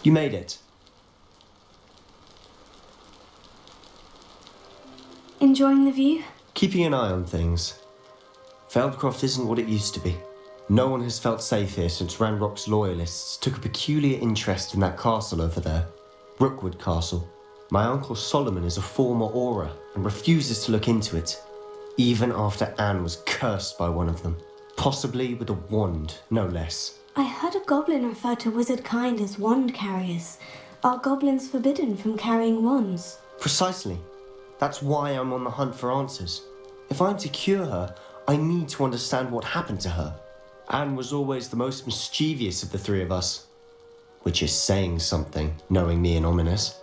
You made it. Enjoying the view? Keeping an eye on things. Feldcroft isn't what it used to be. No one has felt safe here since Ranrock's loyalists took a peculiar interest in that castle over there. Rookwood Castle. My uncle Solomon is a former Auror and refuses to look into it, even after Anne was cursed by one of them. Possibly with a wand, no less. I heard a goblin refer to wizard kind as wand carriers. Are goblins forbidden from carrying wands? Precisely. That's why I'm on the hunt for answers. If I'm to cure her, I need to understand what happened to her. Anne was always the most mischievous of the three of us. Which is saying something, knowing me and Ominous.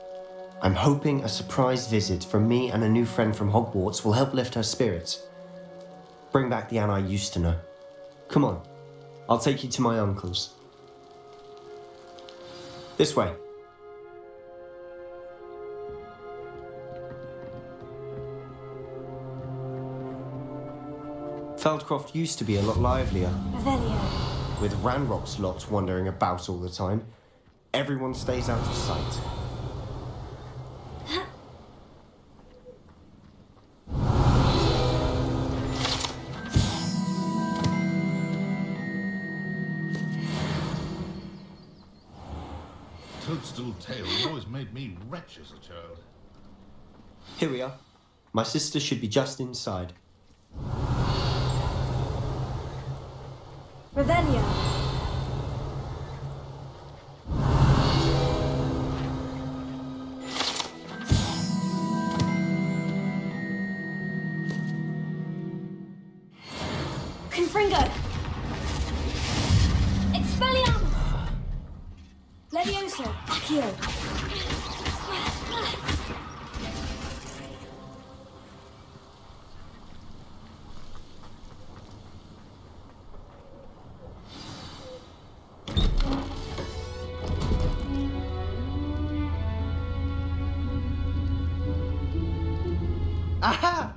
I'm hoping a surprise visit from me and a new friend from Hogwarts will help lift her spirits. Bring back the Anne I used to know. Come on, I'll take you to my uncle's. This way. Feldcroft used to be a lot livelier. Revelio. With Ranrock's lot wandering about all the time, everyone stays out of sight. Toadstool Tale always made me wretch as a child. Here we are. My sister should be just inside. Revelio. Confringo. Expelliarmus. Levioso. Accio. Aha!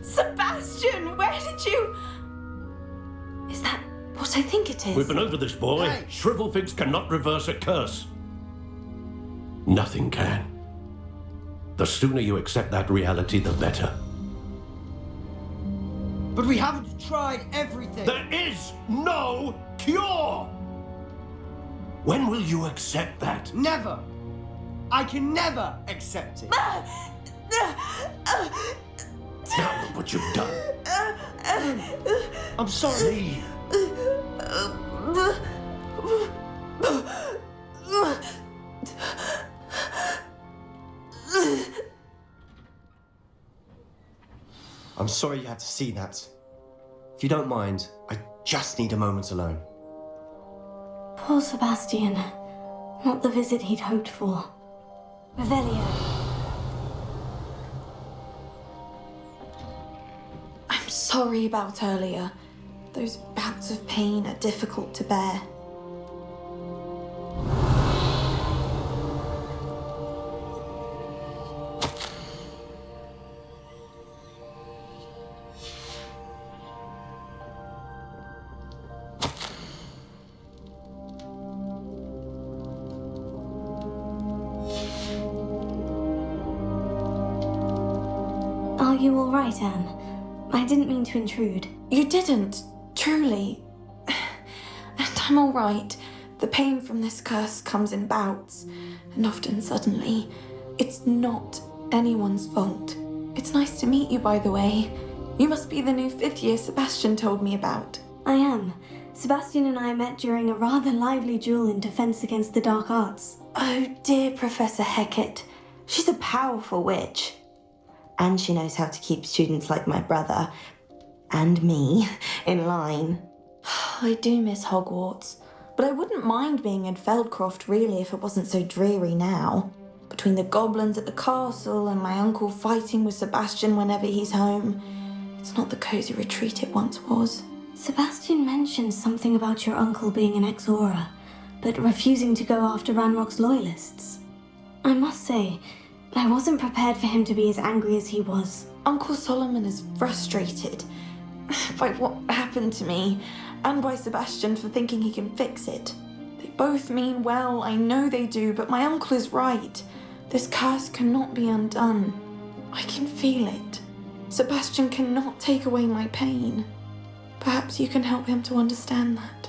Sebastian, where did you... Is that what I think it is? We've been over this, boy. Hey. Shrivelfigs cannot reverse a curse. Nothing can. The sooner you accept that reality, the better. But we haven't tried everything. There is no cure! When will you accept that? Never. I can never accept it. Now look what you've done. I'm sorry. I'm sorry you had to see that. If you don't mind, I just need a moment alone. Poor Sebastian. Not the visit he'd hoped for. Revelio. I'm sorry about earlier. Those bouts of pain are difficult to bear. Are you all right, Anne? I didn't mean to intrude. You didn't, truly. And I'm all right. The pain from this curse comes in bouts, and often suddenly. It's not anyone's fault. It's nice to meet you, by the way. You must be the new 5th year Sebastian told me about. I am. Sebastian and I met during a rather lively duel in Defense Against the Dark Arts. Oh dear, Professor Hecat. She's a powerful witch. And she knows how to keep students like my brother, and me, in line. I do miss Hogwarts, but I wouldn't mind being in Feldcroft really if it wasn't so dreary now. Between the goblins at the castle and my uncle fighting with Sebastian whenever he's home, it's not the cosy retreat it once was. Sebastian mentioned something about your uncle being an ex-Auror, but refusing to go after Ranrock's loyalists. I must say, I wasn't prepared for him to be as angry as he was. Uncle Solomon is frustrated by what happened to me, and by Sebastian for thinking he can fix it. They both mean well, I know they do, but my uncle is right. This curse cannot be undone. I can feel it. Sebastian cannot take away my pain. Perhaps you can help him to understand that.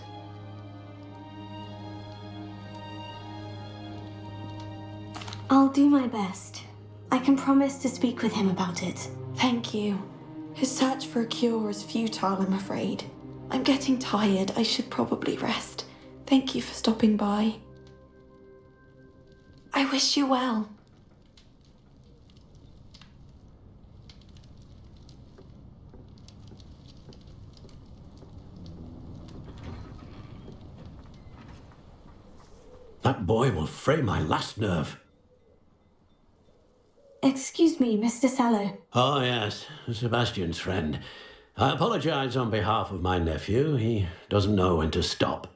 I'll do my best. I can promise to speak with him about it. Thank you. His search for a cure is futile, I'm afraid. I'm getting tired. I should probably rest. Thank you for stopping by. I wish you well. That boy will fray my last nerve. Excuse me, Mr. Sallow. Oh, yes, Sebastian's friend. I apologize on behalf of my nephew. He doesn't know when to stop.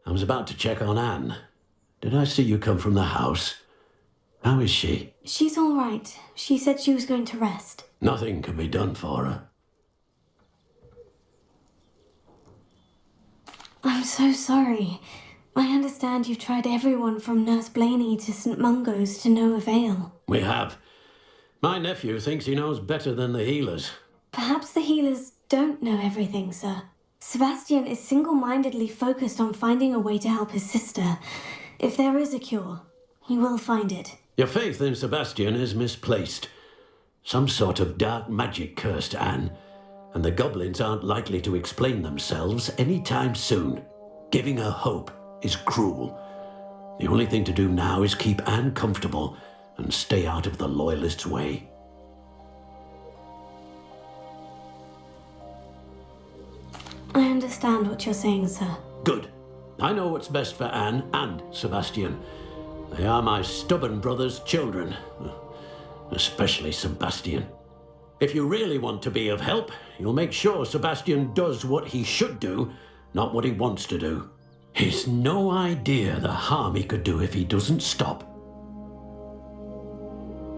I was about to check on Anne. Did I see you come from the house? How is she? She's all right. She said she was going to rest. Nothing can be done for her. I'm so sorry. I understand you've tried everyone from Nurse Blaney to St. Mungo's to no avail. We have. My nephew thinks he knows better than the healers. Perhaps the healers don't know everything, sir. Sebastian is single-mindedly focused on finding a way to help his sister. If there is a cure, he will find it. Your faith in Sebastian is misplaced. Some sort of dark magic cursed Anne, and the goblins aren't likely to explain themselves anytime soon. Giving her hope is cruel. The only thing to do now is keep Anne comfortable and stay out of the Loyalists' way. I understand what you're saying, sir. Good. I know what's best for Anne and Sebastian. They are my stubborn brother's children, especially Sebastian. If you really want to be of help, you'll make sure Sebastian does what he should do, not what he wants to do. He's no idea the harm he could do if he doesn't stop.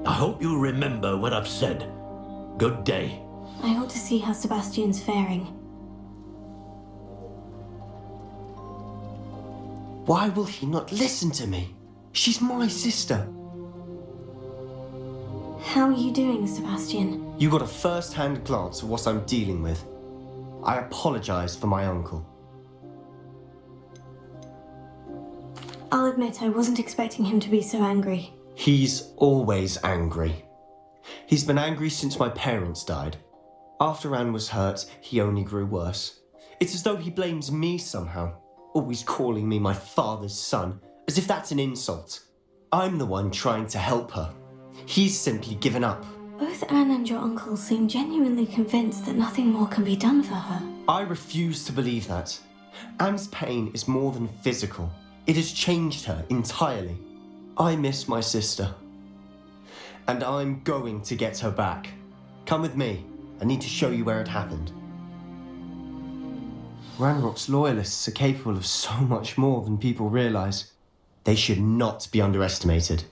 I hope you remember what I've said. Good day. I ought to see how Sebastian's faring. Why will he not listen to me? She's my sister. How are you doing, Sebastian? You got a first-hand glance at what I'm dealing with. I apologize for my uncle. I'll admit I wasn't expecting him to be so angry. He's always angry. He's been angry since my parents died. After Anne was hurt, he only grew worse. It's as though he blames me somehow, always calling me my father's son, as if that's an insult. I'm the one trying to help her. He's simply given up. Both Anne and your uncle seem genuinely convinced that nothing more can be done for her. I refuse to believe that. Anne's pain is more than physical. It has changed her entirely. I miss my sister. And I'm going to get her back. Come with me. I need to show you where it happened. Ranrock's loyalists are capable of so much more than people realize. They should not be underestimated.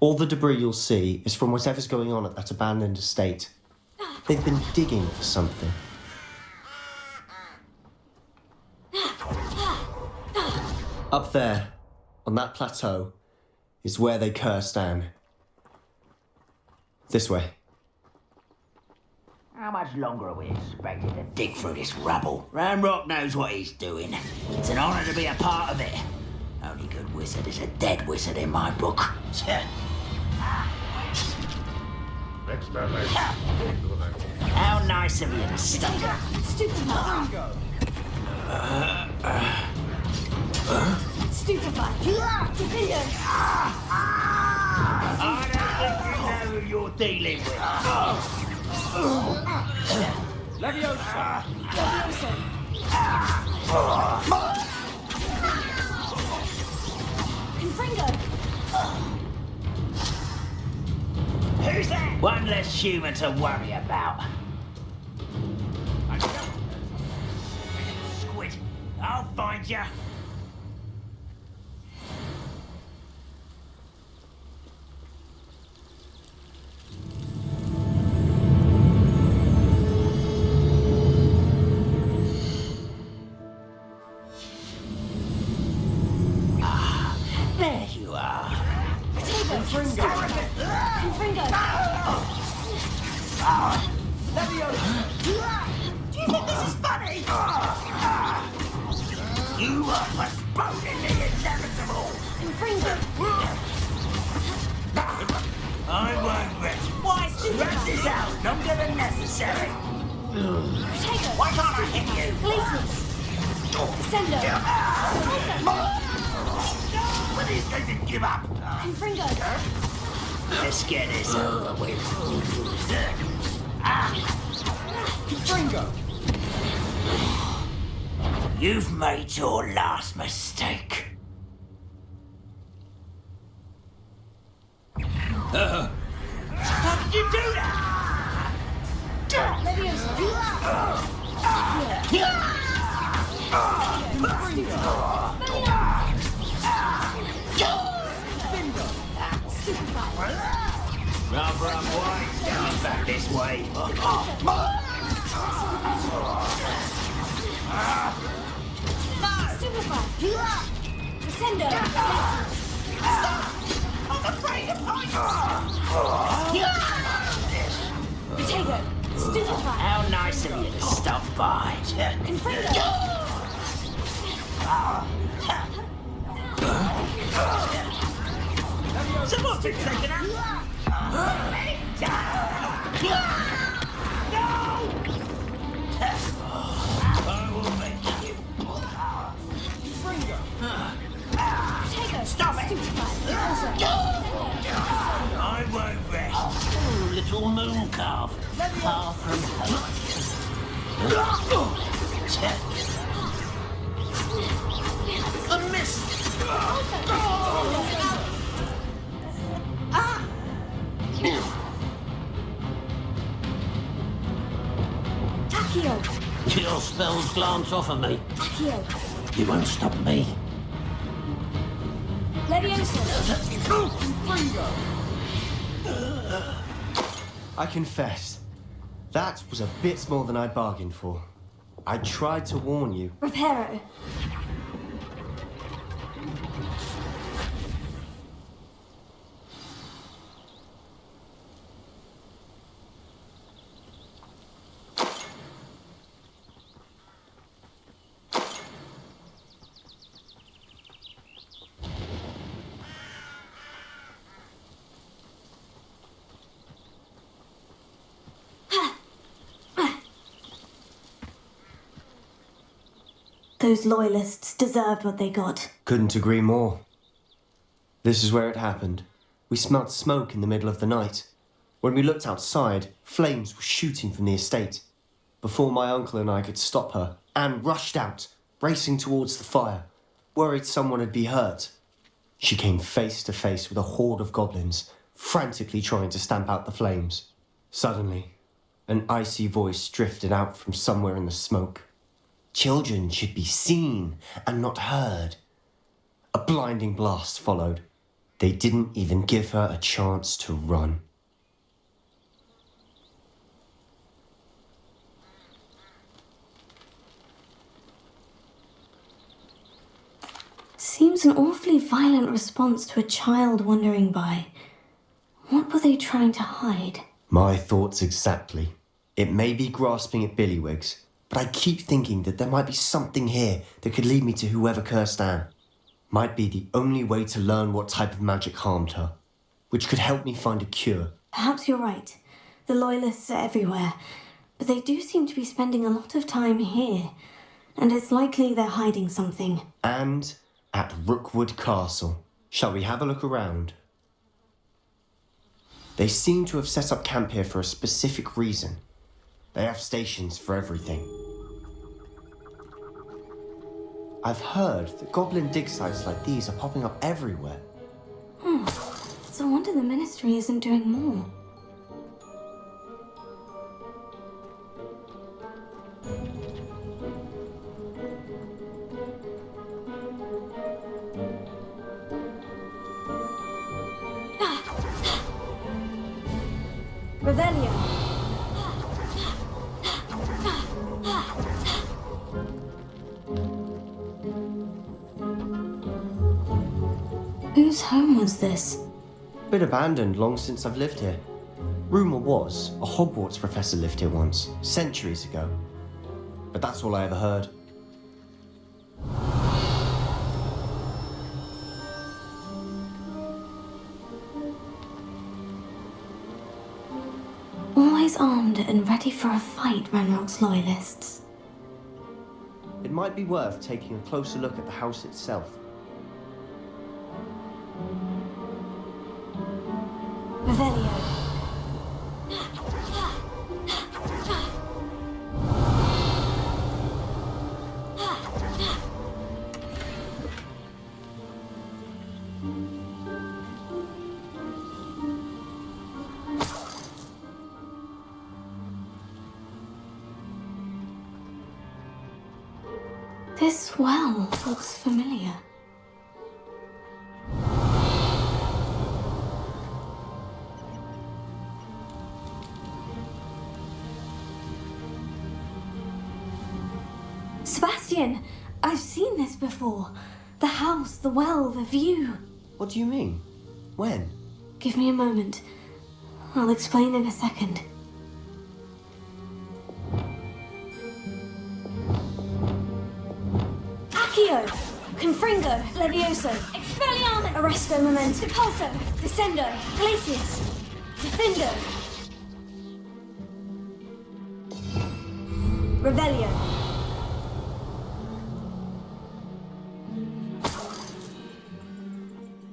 All the debris you'll see is from whatever's going on at that abandoned estate. They've been digging for something. Up there, on that plateau, is where they cursed Anne. This way. How much longer are we expected to dig through this rubble? Ranrock knows what he's doing. It's an honor to be a part of it. Only good wizard is a dead wizard in my book. Next time I How nice of you to stay. Stupefy! I don't think you know who you're dealing with. Leviosa! Who's that? One less human to worry about. Squid, I'll find you. Do you think this is funny? You are postponing the inevitable. I won't rest. Why, Rest is out longer than necessary. Why can't I hit you? Places! Sendo! When he's going to give up. Fringo! Let's get this over with. Fringo! You've made your last mistake. How did you do that? Rather unwise coming back this way. Sendo! I'm afraid of heights. Potato! Stupefy! How nice of you to stop by. Someone's been taken out. Let him down. No! I will make you. Potato! Stop it! I won't rest. Oh, little moon calf. Far from home. A miss. Takio! Your spells glance off of me. Takio! You won't stop me. Leviosa! I confess, that was a bit more than I bargained for. I tried to warn you. Reparo! Those loyalists deserved what they got. Couldn't agree more. This is where it happened. We smelt smoke in the middle of the night. When we looked outside, flames were shooting from the estate. Before my uncle and I could stop her, Anne rushed out, racing towards the fire, worried someone would be hurt. She came face to face with a horde of goblins, frantically trying to stamp out the flames. Suddenly, an icy voice drifted out from somewhere in the smoke. Children should be seen and not heard. A blinding blast followed. They didn't even give her a chance to run. Seems an awfully violent response to a child wandering by. What were they trying to hide? My thoughts exactly. It may be grasping at billywigs, but I keep thinking that there might be something here that could lead me to whoever cursed Anne. Might be the only way to learn what type of magic harmed her, which could help me find a cure. Perhaps you're right. The Loyalists are everywhere, but they do seem to be spending a lot of time here, and it's likely they're hiding something. And at Rookwood Castle. Shall we have a look around? They seem to have set up camp here for a specific reason. They have stations for everything. I've heard that goblin dig sites like these are popping up everywhere. It's a wonder the Ministry isn't doing more. Revelio. Whose home was this? Been abandoned long since I've lived here. Rumour was, a Hogwarts professor lived here once, centuries ago. But that's all I ever heard. Always armed and ready for a fight, Ranrock's loyalists. It might be worth taking a closer look at the house itself. Revelio. This well looks familiar. Sebastian, I've seen this before. The house, the well, the view. What do you mean? When? Give me a moment. I'll explain in a second. Accio! Confringo! Levioso! Expelliarmus! Arresto Memento! Depulso! Descendo! Glacius! Defendo! Revelio!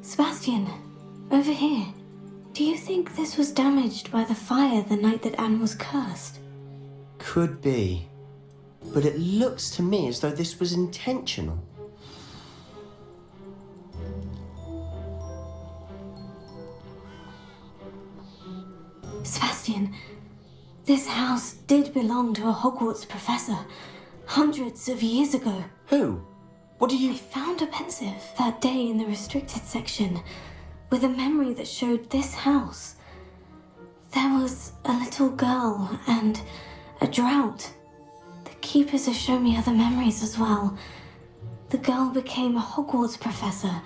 Sebastian, over here. Do you think this was damaged by the fire the night that Anne was cursed? Could be. But it looks to me as though this was intentional. Sebastian, this house did belong to a Hogwarts professor hundreds of years ago. Who? What do I you... found a pensive that day in the restricted section with a memory that showed this house. There was a little girl and a drought. The keepers have shown me other memories as well. The girl became a Hogwarts professor.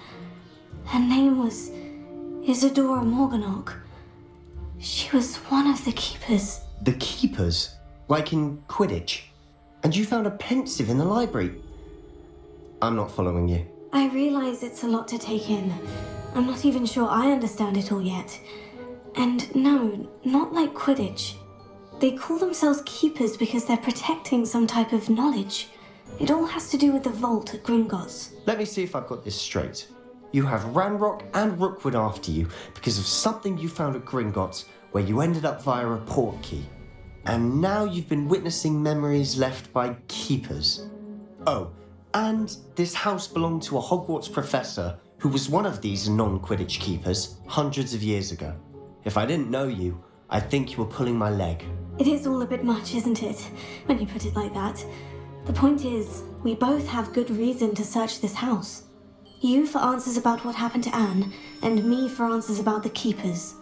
Her name was Isadora Morganach. She was one of the keepers. The keepers? Like in Quidditch? And you found a pensive in the library? I'm not following you. I realize it's a lot to take in. I'm not even sure I understand it all yet. And no, not like Quidditch. They call themselves keepers because they're protecting some type of knowledge. It all has to do with the vault at Gringotts. Let me see if I've got this straight. You have Ranrock and Rookwood after you because of something you found at Gringotts where you ended up via a portkey. And now you've been witnessing memories left by keepers. Oh, and this house belonged to a Hogwarts professor who was one of these non-Quidditch keepers hundreds of years ago. If I didn't know you, I'd think you were pulling my leg. It is all a bit much, isn't it, when you put it like that? The point is, we both have good reason to search this house. You for answers about what happened to Anne, and me for answers about the keepers.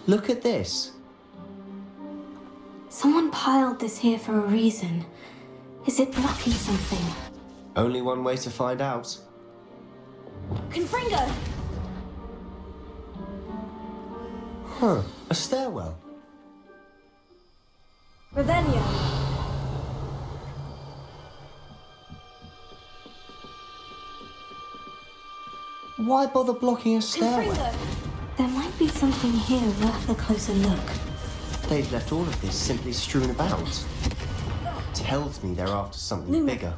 Look at this. Someone piled this here for a reason. Is it blocking something? Only one way to find out. Confringo! Huh, a stairwell. Revelio! Why bother blocking a stairwell? Confringo! There might be something here worth a closer look. They've left all of this simply strewn about. Tells me they're after something Luma. bigger.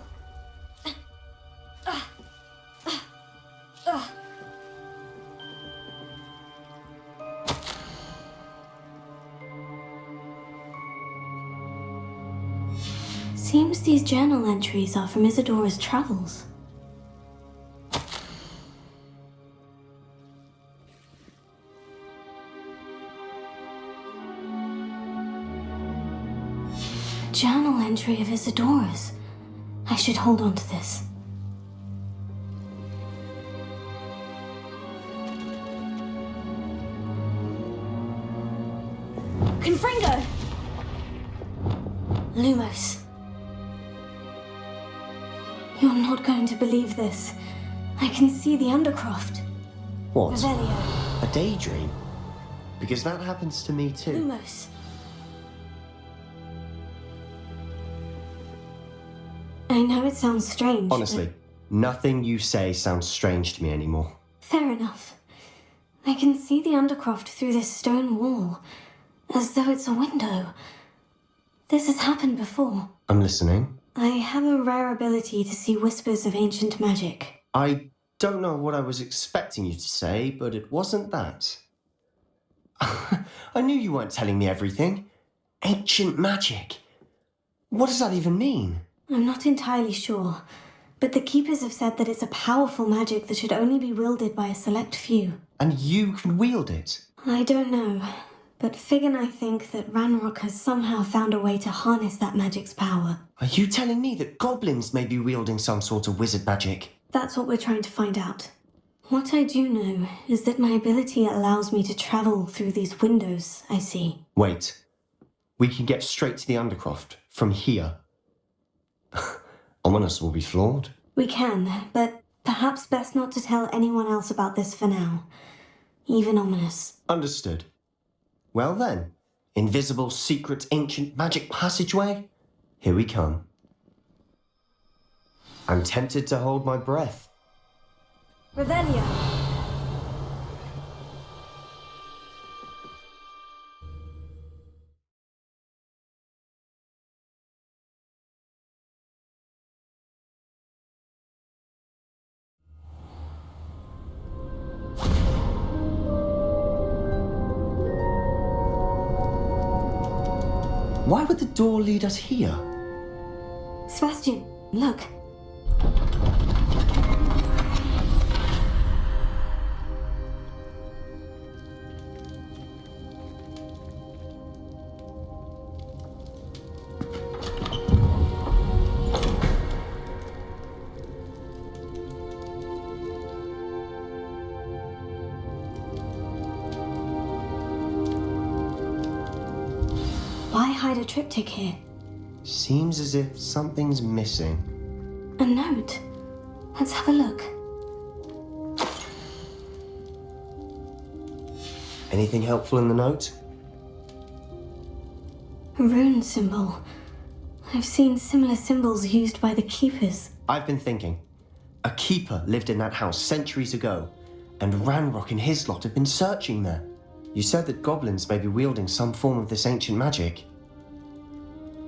Seems these journal entries are from Isadora's travels. A journal entry of Isadora's. I should hold on to this. Confringo! Lumos. You're not going to believe this. I can see the Undercroft. What? Revelio. A daydream? because that happens to me too. Lumos. I know it sounds strange. Honestly, nothing you say sounds strange to me anymore. Fair enough. I can see the Undercroft through this stone wall, as though it's a window. This has happened before. I'm listening. I have a rare ability to see whispers of ancient magic. I don't know what I was expecting you to say, but it wasn't that. I knew you weren't telling me everything. Ancient magic. What does that even mean? I'm not entirely sure, but the Keepers have said that it's a powerful magic that should only be wielded by a select few. And you can wield it? I don't know, but Fig and I think that Ranrock has somehow found a way to harness that magic's power. Are you telling me that goblins may be wielding some sort of wizard magic? That's what we're trying to find out. What I do know is that my ability allows me to travel through these windows I see. Wait. We can get straight to the Undercroft from here. Ominous will be floored. We can, but perhaps best not to tell anyone else about this for now. Even Ominous. Understood. Well then, invisible, secret, ancient magic passageway? Here we come. I'm tempted to hold my breath. Revelio! Why would the door lead us here? Sebastian, look. Why hide a triptych here? Seems as if something's missing. A note. Let's have a look. Anything helpful in the note? A rune symbol. I've seen similar symbols used by the Keepers. I've been thinking. A keeper lived in that house centuries ago, and Ranrock and his lot have been searching there. You said that goblins may be wielding some form of this ancient magic.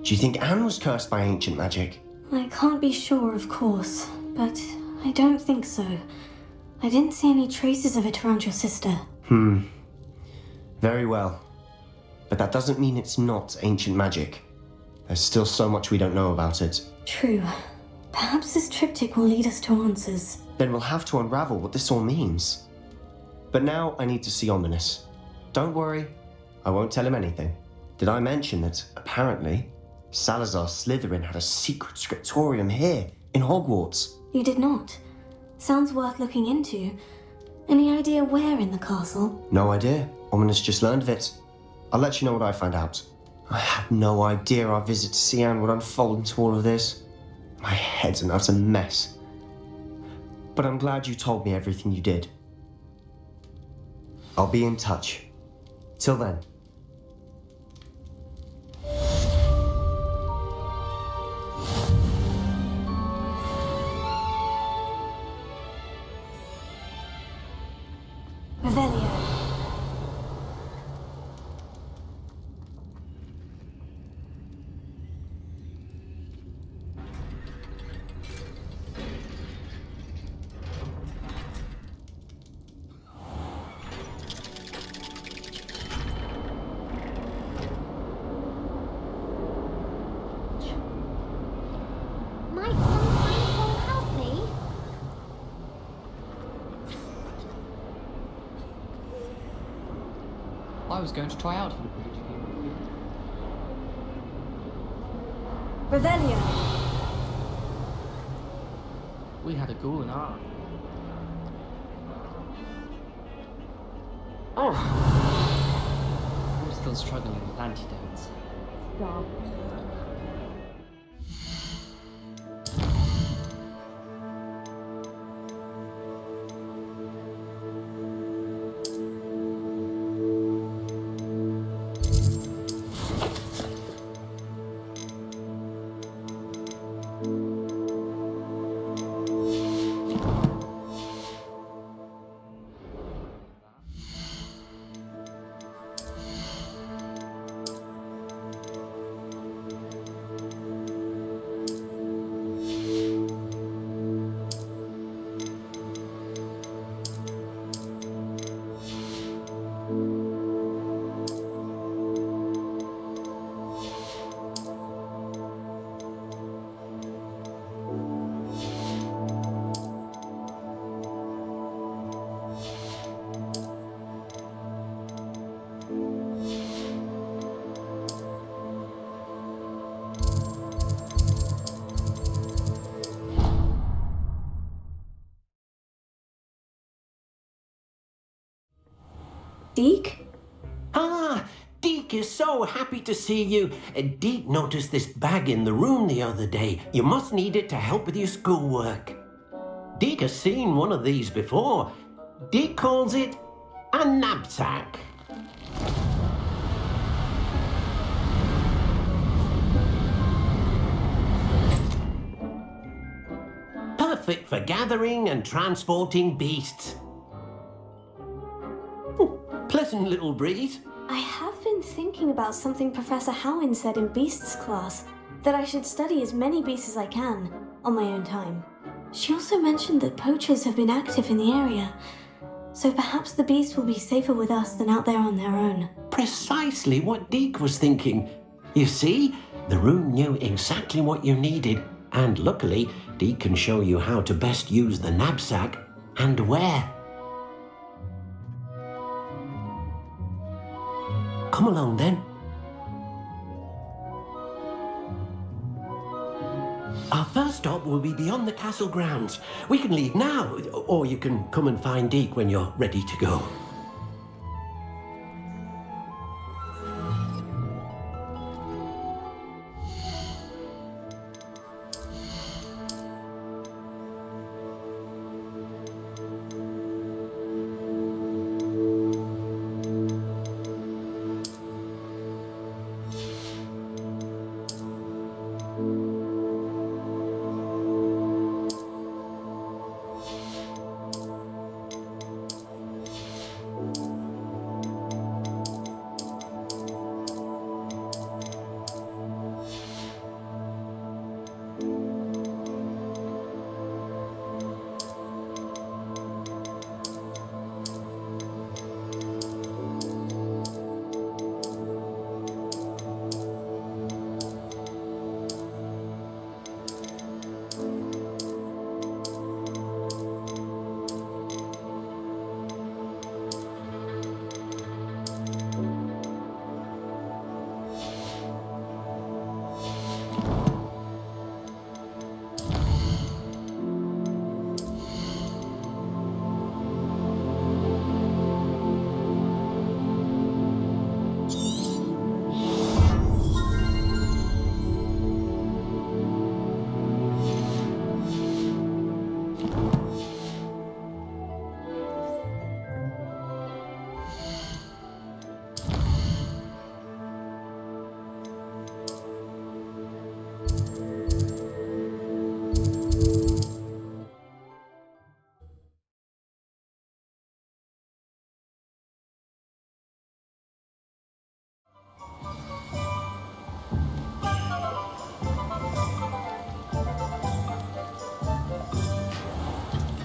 Do you think Anne was cursed by ancient magic? I can't be sure, of course, but I don't think so. I didn't see any traces of it around your sister. Very well. But that doesn't mean it's not ancient magic. There's still so much we don't know about it. True. Perhaps this triptych will lead us to answers. Then we'll have to unravel what this all means. But now I need to see Ominous. Don't worry, I won't tell him anything. Did I mention that, apparently, Salazar Slytherin had a secret scriptorium here, in Hogwarts? You did not. Sounds worth looking into. Any idea where in the castle? No idea. Ominous just learned of it. I'll let you know what I find out. I had no idea our visit to see Anne would unfold into all of this. My head's an utter mess. But I'm glad you told me everything you did. I'll be in touch. Till then. Revelio. Might some kind soul help me? I was going to try out. Revelio. We had a ghoul in our... Oh! I'm still struggling with antidotes. Deke? Ah, Deke is so happy to see you. Deke noticed this bag in the room the other day. You must need it to help with your schoolwork. Deke has seen one of these before. Deke calls it a knapsack. Perfect for gathering and transporting beasts. Pleasant little breeze. I have been thinking about something Professor Howin said in Beasts class, that I should study as many beasts as I can, on my own time. She also mentioned that poachers have been active in the area, so perhaps the beasts will be safer with us than out there on their own. Precisely what Deke was thinking. You see, the room knew exactly what you needed, and luckily, Deke can show you how to best use the knapsack and where. Come along then. Our first stop will be beyond the castle grounds. We can leave now, or you can come and find Deke when you're ready to go.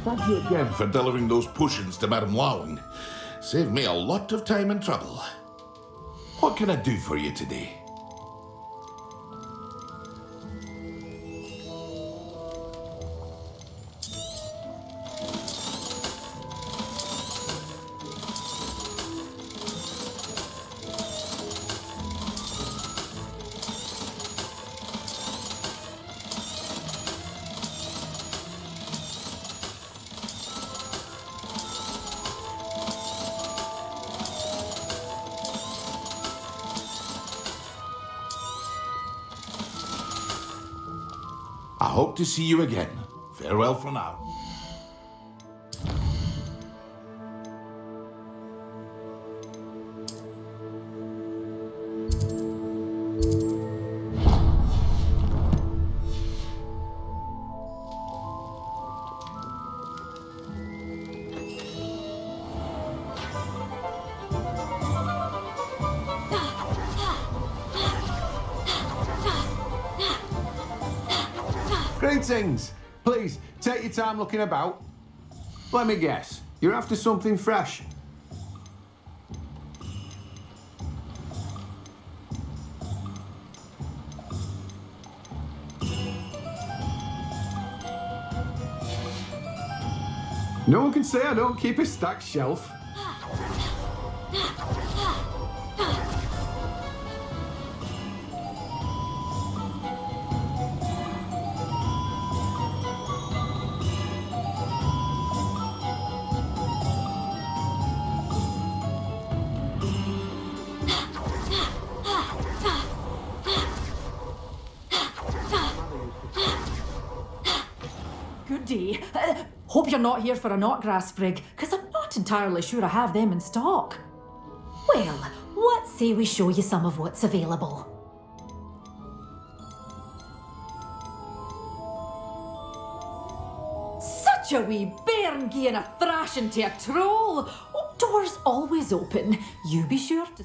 Thank you again for delivering those potions to Madame Lowing. Saved me a lot of time and trouble. What can I do for you today? I hope to see you again. Farewell for now. Greetings! Please, take your time looking about. Let me guess, you're after something fresh. No one can say I don't keep a stacked shelf. Hope you're not here for a knotgrass sprig, because I'm not entirely sure I have them in stock. Well, what say we show you some of what's available? Such a wee bairn gieing a thrashing to a troll! Oh, doors always open. You be sure to...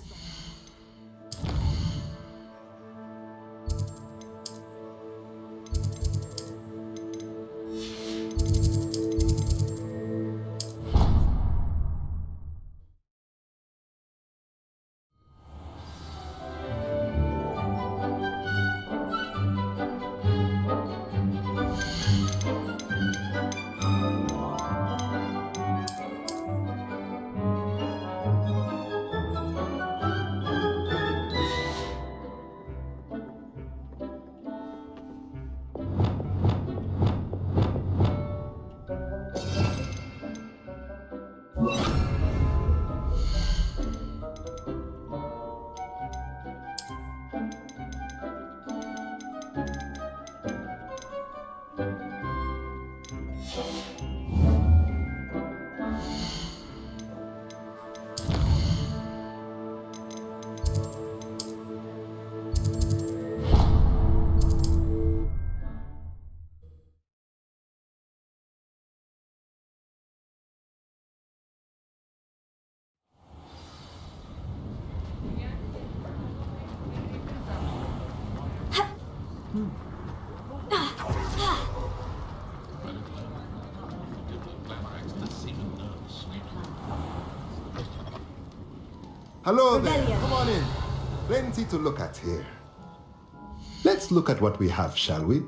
Hello there, come on in. Plenty to look at here. Let's look at what we have, shall we?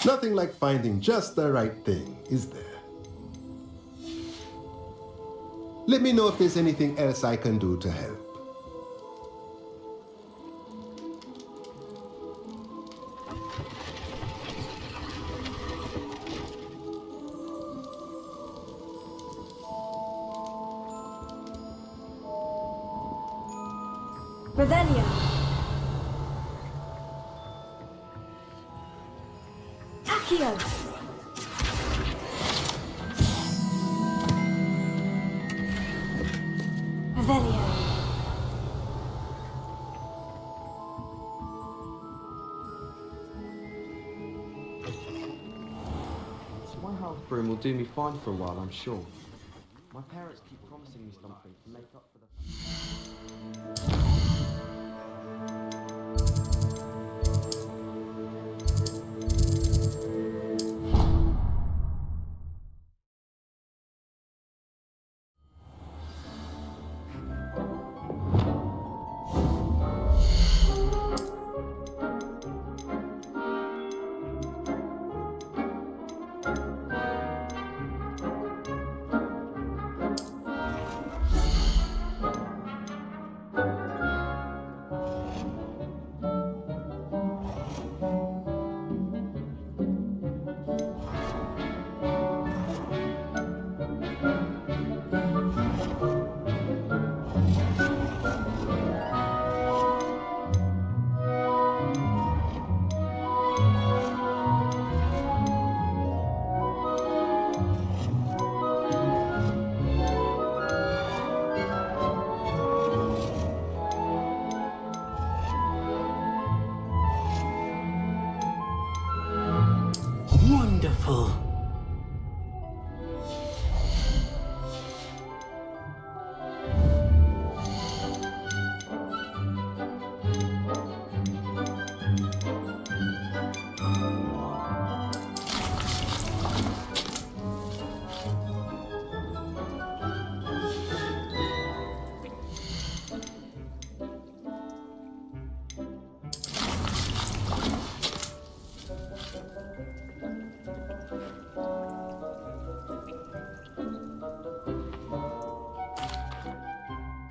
Nothing like finding just the right thing, is there? Let me know if there's anything else I can do to help. Revelio. Accio. Revelio. My house broom will do me fine for a while, I'm sure. My parents keep promising me something to make up for the... Wonderful.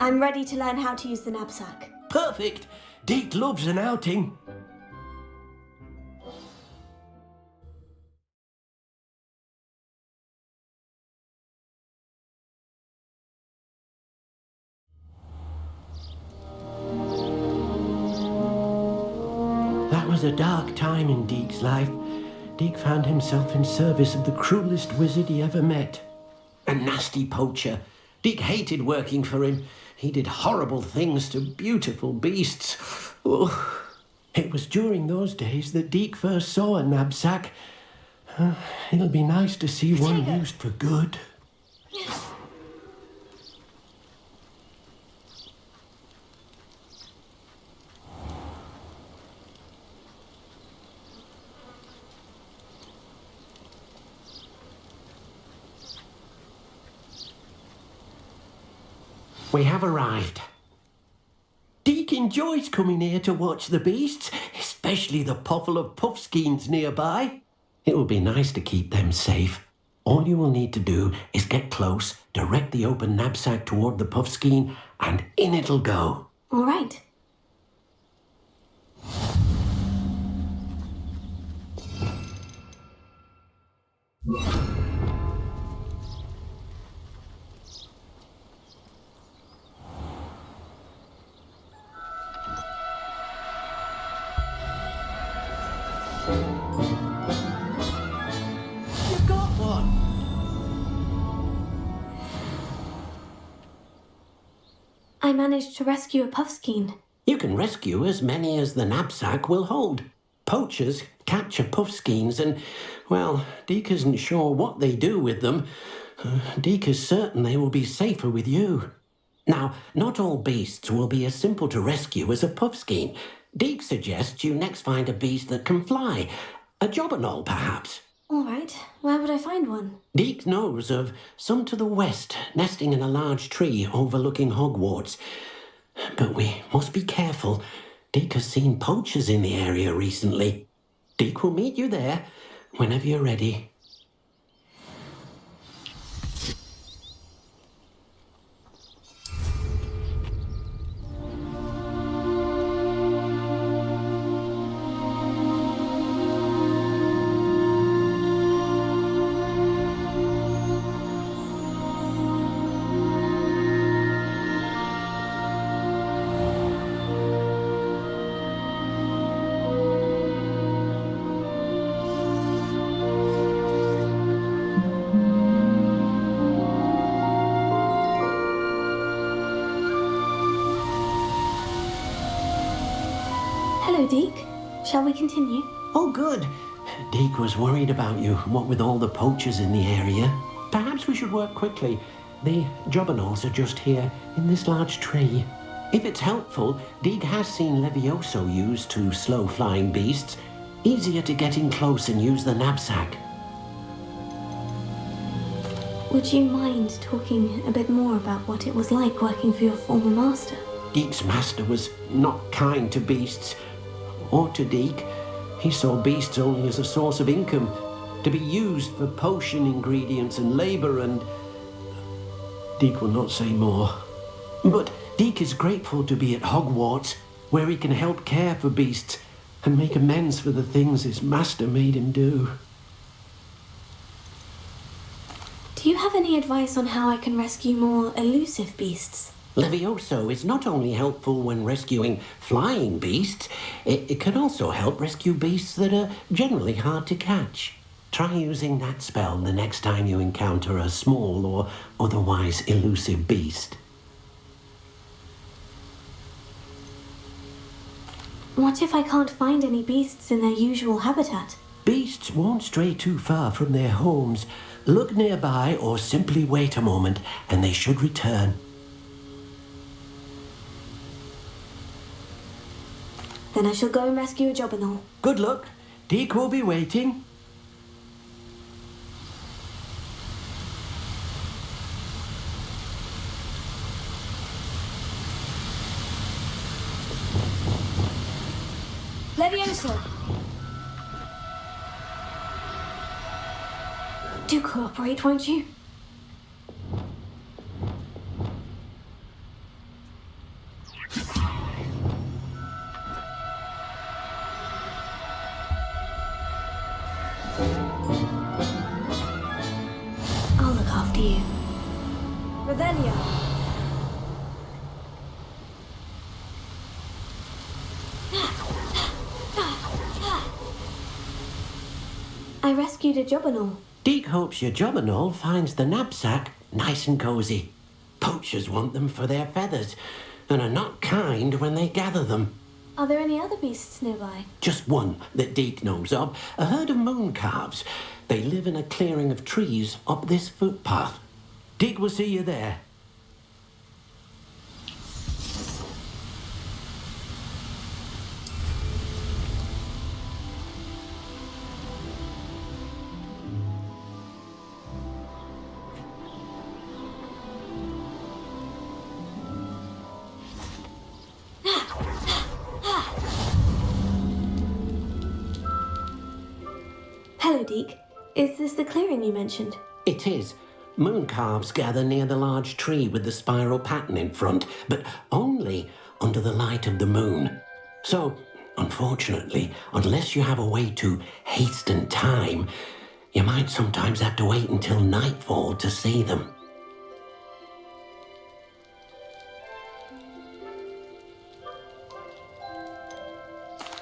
I'm ready to learn how to use the knapsack. Perfect! Deke loves an outing. That was a dark time in Deke's life. Deke found himself in service of the cruelest wizard he ever met. A nasty poacher. Deke hated working for him. He did horrible things to beautiful beasts. Oh. It was during those days that Deke first saw a knapsack. It'll be nice to see one used for good. We have arrived. Deke enjoys coming here to watch the beasts, especially the potful of puffskeins nearby. It will be nice to keep them safe. All you will need to do is get close, direct the open knapsack toward the puffskein, and in it'll go. All right. You've got one. I managed to rescue a puffskein. You can rescue as many as the knapsack will hold. Poachers capture puffskeins and, well, Deke isn't sure what they do with them. Deke is certain they will be safer with you. Now, not all beasts will be as simple to rescue as a puffskein. Deke suggests you next find a beast that can fly. A jobberknoll, perhaps. All right. Where would I find one? Deke knows of some to the west, nesting in a large tree overlooking Hogwarts. But we must be careful. Deke has seen poachers in the area recently. Deke will meet you there whenever you're ready. Hello, Deke. Shall we continue? Oh, good. Deke was worried about you, what with all the poachers in the area. Perhaps we should work quickly. The jobberknolls are just here, in this large tree. If it's helpful, Deke has seen Levioso used to slow flying beasts. Easier to get in close and use the knapsack. Would you mind talking a bit more about what it was like working for your former master? Deke's master was not kind to beasts, or to Deke. He saw beasts only as a source of income, to be used for potion ingredients and labour, and Deke will not say more. But Deke is grateful to be at Hogwarts, where he can help care for beasts and make amends for the things his master made him do. Do you have any advice on how I can rescue more elusive beasts? Levioso is not only helpful when rescuing flying beasts, it can also help rescue beasts that are generally hard to catch. Try using that spell the next time you encounter a small or otherwise elusive beast. What if I can't find any beasts in their usual habitat? Beasts won't stray too far from their homes. Look nearby or simply wait a moment and they should return. Then I shall go and rescue a jobberknoll. Good luck. Deke will be waiting. Levioso! Do cooperate, won't you? Revelio. I rescued a jobberknoll. Deek hopes your jobberknoll finds the knapsack nice and cozy. Poachers want them for their feathers and are not kind when they gather them. Are there any other beasts nearby? Just one that Deek knows of, a herd of moon calves. They live in a clearing of trees up this footpath. Deek will see you there. Hello, Deek. Is this the clearing you mentioned? It is. Moon calves gather near the large tree with the spiral pattern in front, but only under the light of the moon. So, unfortunately, unless you have a way to hasten time, you might sometimes have to wait until nightfall to see them.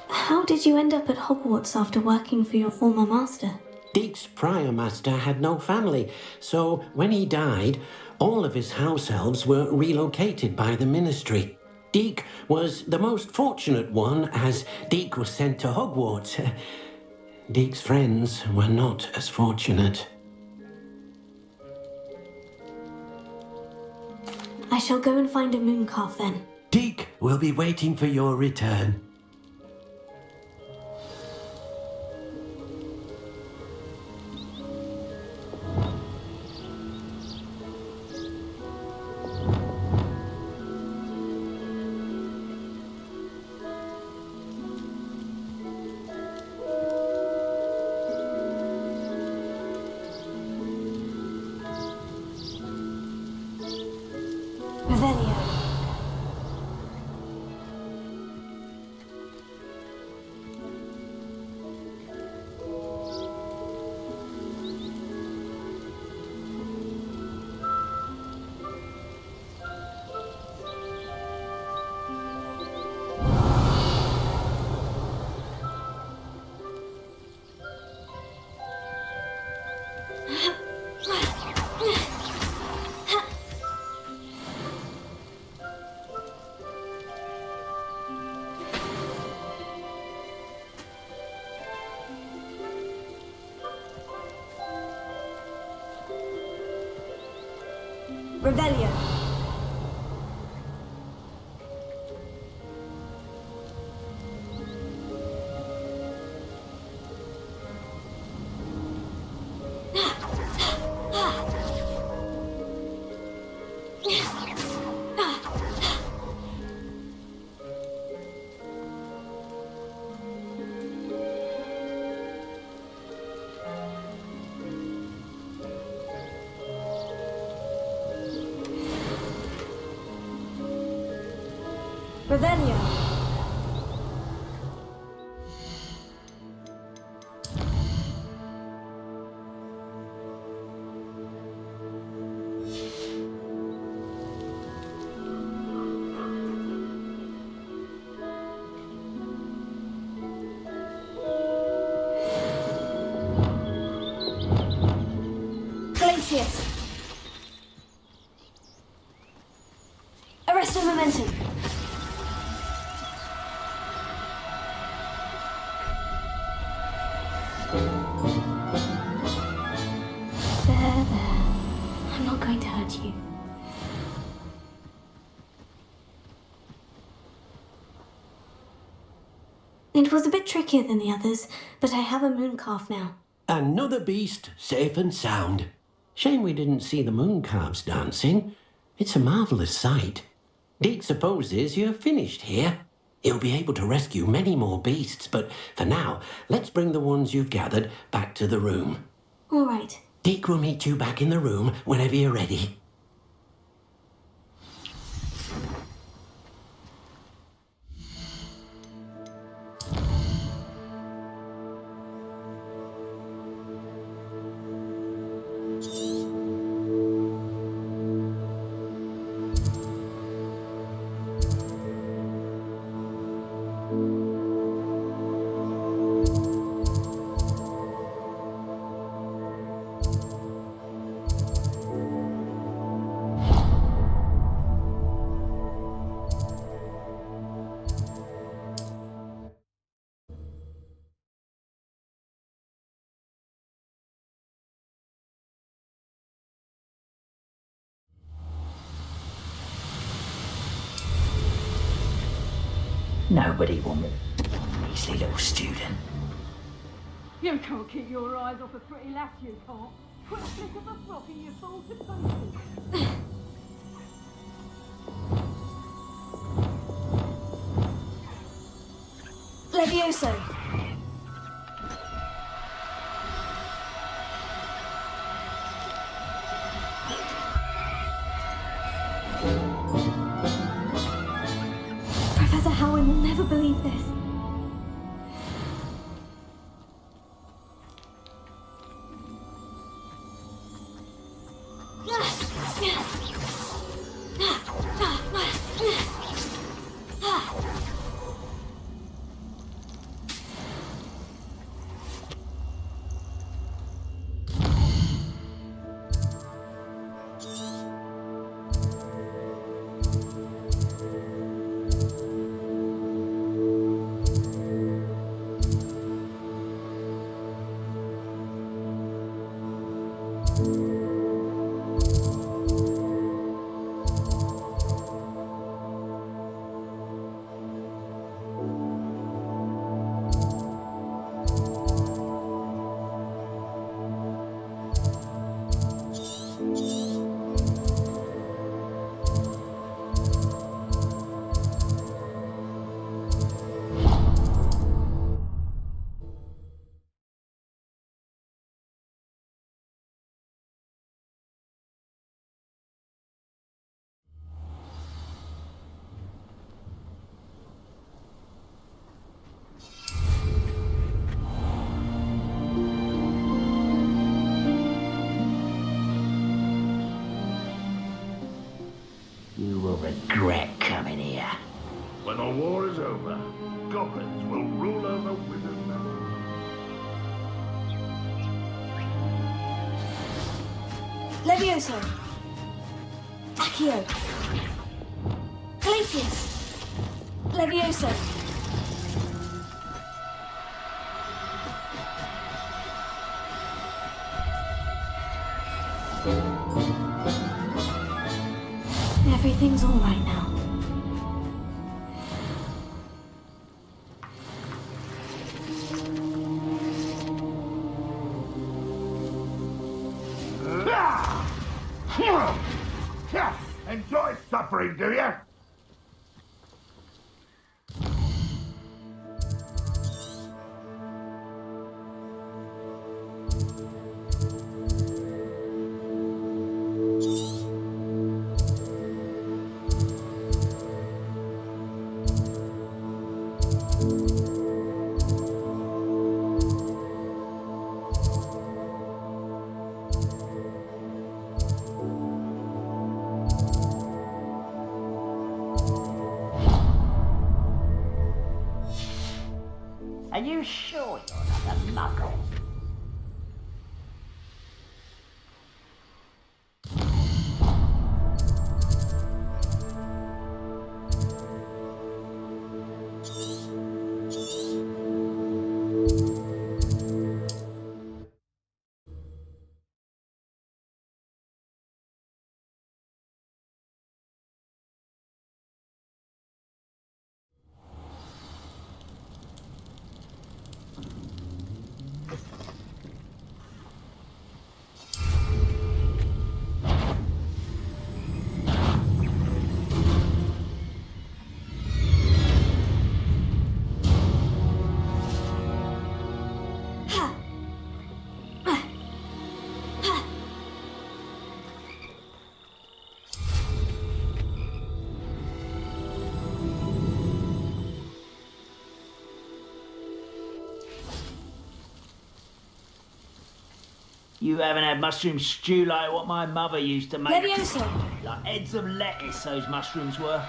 How did you end up at Hogwarts after working for your former master? Deek's prior master had no family, so when he died, all of his house elves were relocated by the ministry. Deek was the most fortunate one, as Deek was sent to Hogwarts. Deek's friends were not as fortunate. I shall go and find a mooncalf then. Deek will be waiting for your return. Revelio. Revelio. Revelio. Glacius. Arrest of momentum. There. I'm not going to hurt you. It was a bit trickier than the others, but I have a mooncalf now. Another beast safe and sound. Shame we didn't see the moon calves dancing. It's a marvellous sight. Deek supposes you're finished here. He'll be able to rescue many more beasts, but for now, let's bring the ones you've gathered back to the room. All right. Deek will meet you back in the room whenever you're ready. Nobody will. Measly little student. You can't keep your eyes off a pretty lass, you can't. Quick flick of a frock and you fall to pieces. Levioso! Professor Howard will never believe this. You will regret coming here. When the war is over, goblins will rule over Witherman. Levioso! Accio! Glacius! Levioso! Everything's all right now. Enjoy suffering, do you? Are you sure you're not a muggle? You haven't had mushroom stew like what my mother used to make. Levioso! Like heads of lettuce, those mushrooms were.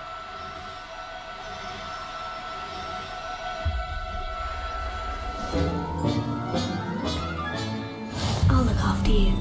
I'll look after you.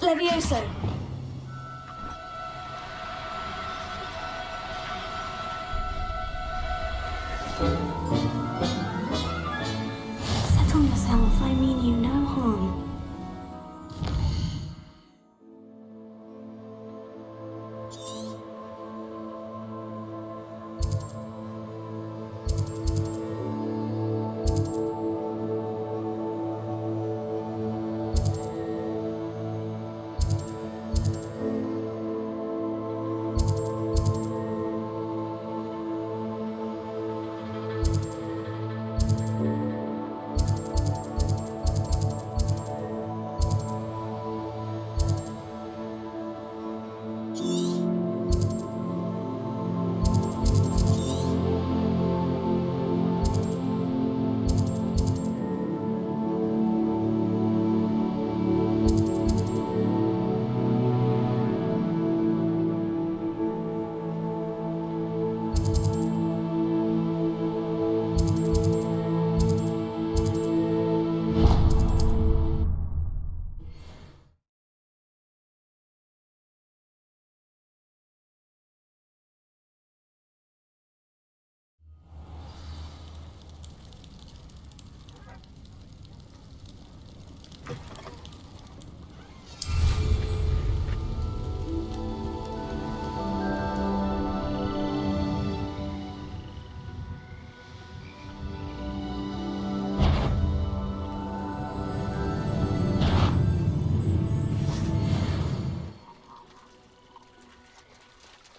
Levioso! Settle yourself, I mean you no harm.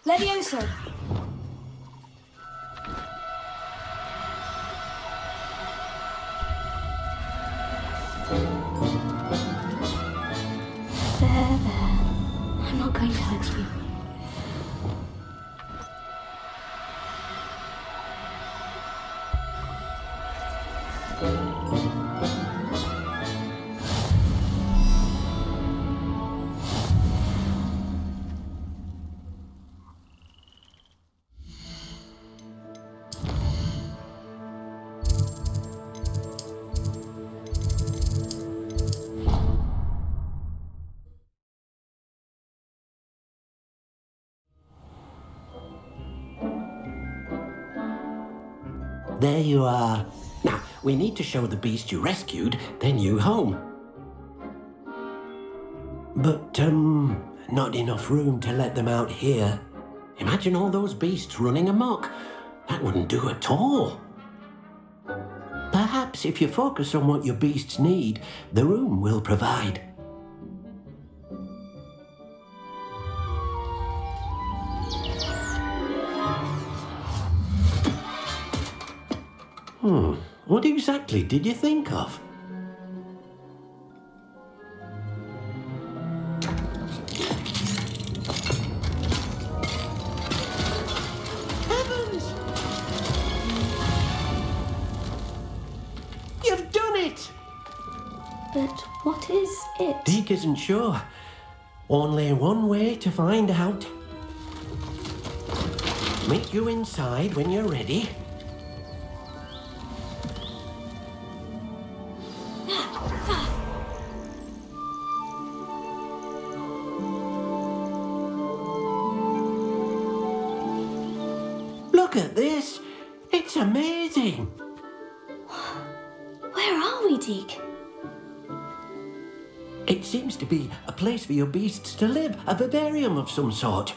Levioso! There. I'm not going to hurt you. There you are. Now, we need to show the beast you rescued their new home. But, not enough room to let them out here. Imagine all those beasts running amok. That wouldn't do at all. Perhaps if you focus on what your beasts need, the room will provide. What exactly did you think of? Heavens! You've done it! But what is it? Deke isn't sure. Only one way to find out. Meet you inside when you're ready. Look at this! It's amazing! Where are we, Deke? It seems to be a place for your beasts to live, a vivarium of some sort.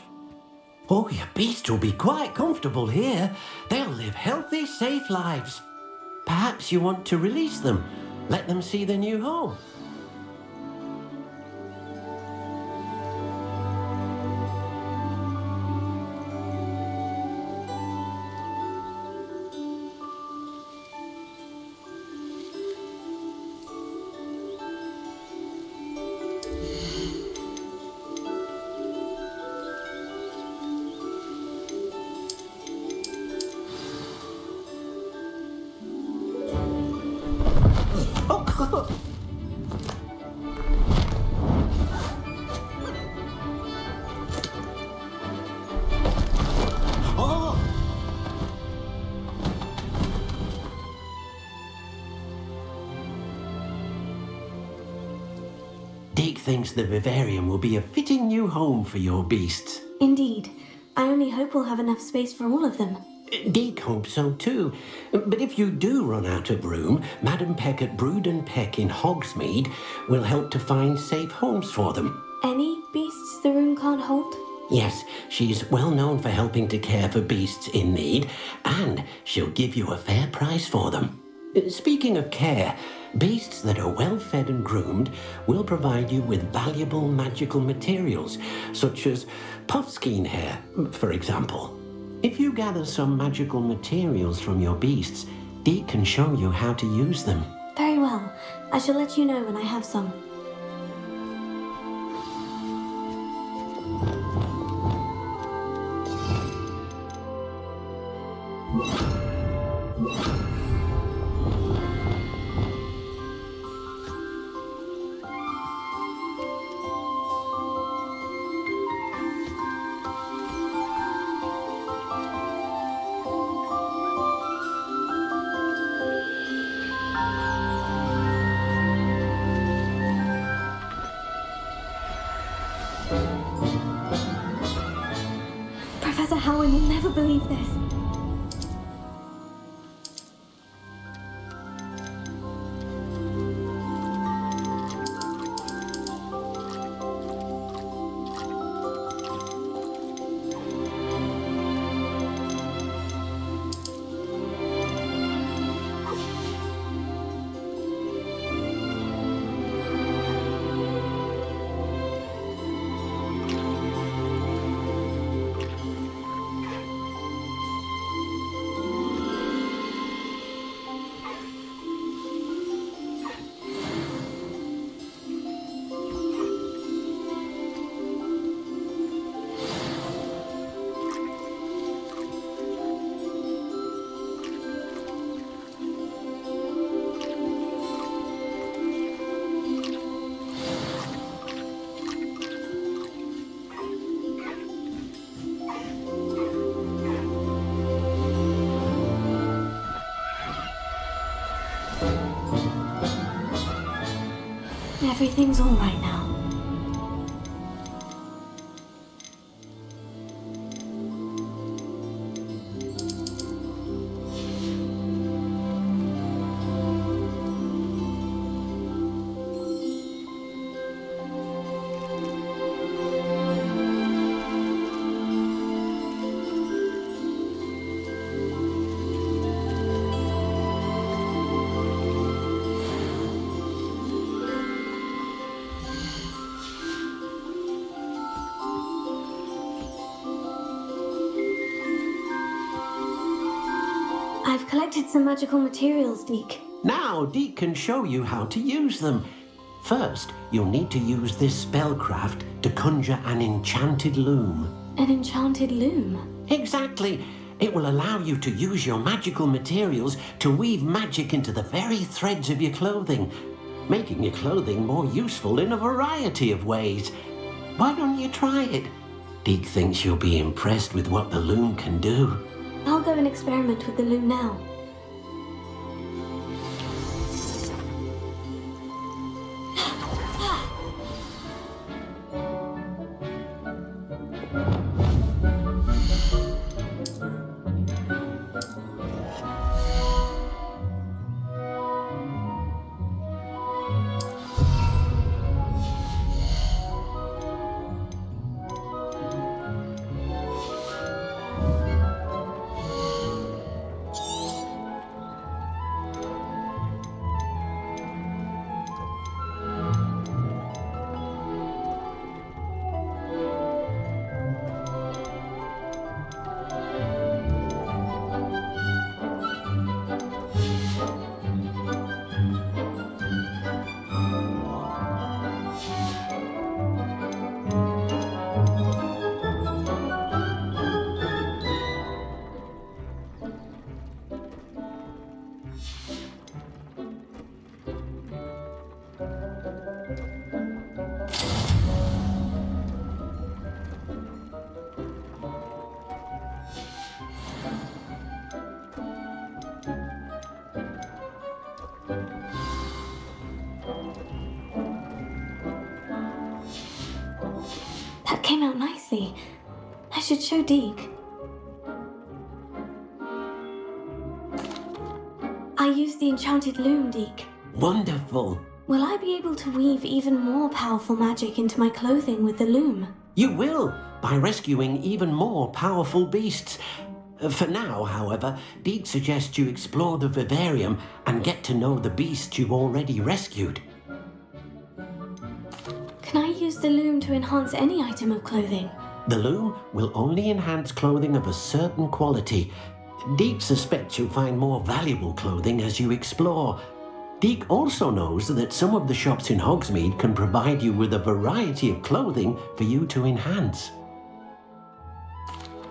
Oh, your beasts will be quite comfortable here. They'll live healthy, safe lives. Perhaps you want to release them, let them see their new home. Deke thinks the vivarium will be a fitting new home for your beasts. Indeed. I only hope we'll have enough space for all of them. Deke hopes so too. But if you do run out of room, Madam Peck at Brood and Peck in Hogsmeade will help to find safe homes for them. Any beasts the room can't hold? Yes, she's well known for helping to care for beasts in need, and she'll give you a fair price for them. Speaking of care, beasts that are well fed and groomed will provide you with valuable magical materials, such as puffskein hair, for example. If you gather some magical materials from your beasts, Deke can show you how to use them. Very well. I shall let you know when I have some. Professor Howard will never believe this. Everything's all right now. I've collected some magical materials, Deke. Now Deke can show you how to use them. First, you'll need to use this spellcraft to conjure an enchanted loom. An enchanted loom? Exactly. It will allow you to use your magical materials to weave magic into the very threads of your clothing, making your clothing more useful in a variety of ways. Why don't you try it? Deke thinks you'll be impressed with what the loom can do. I'll go and experiment with the loom now. That came out nicely. I should show Deke. I used the enchanted loom, Deke. Wonderful. Will I be able to weave even more powerful magic into my clothing with the loom? You will, by rescuing even more powerful beasts. For now, however, Deke suggests you explore the vivarium and get to know the beasts you've already rescued. Can I use the loom to enhance any item of clothing? The loom will only enhance clothing of a certain quality. Deke suspects you'll find more valuable clothing as you explore. Deke also knows that some of the shops in Hogsmeade can provide you with a variety of clothing for you to enhance.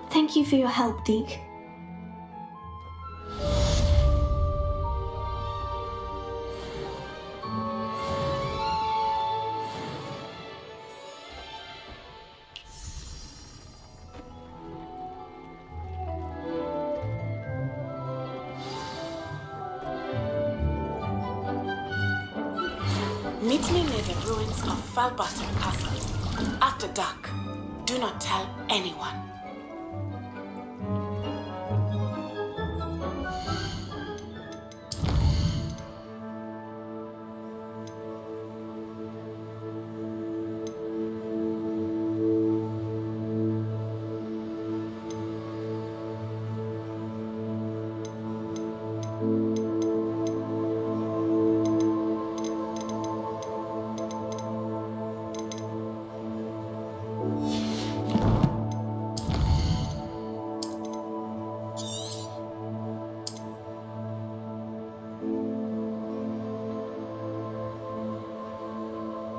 Thank you for your help, Deke. Meet me near the ruins of Falbottom Castle. After dark. Do not tell anyone.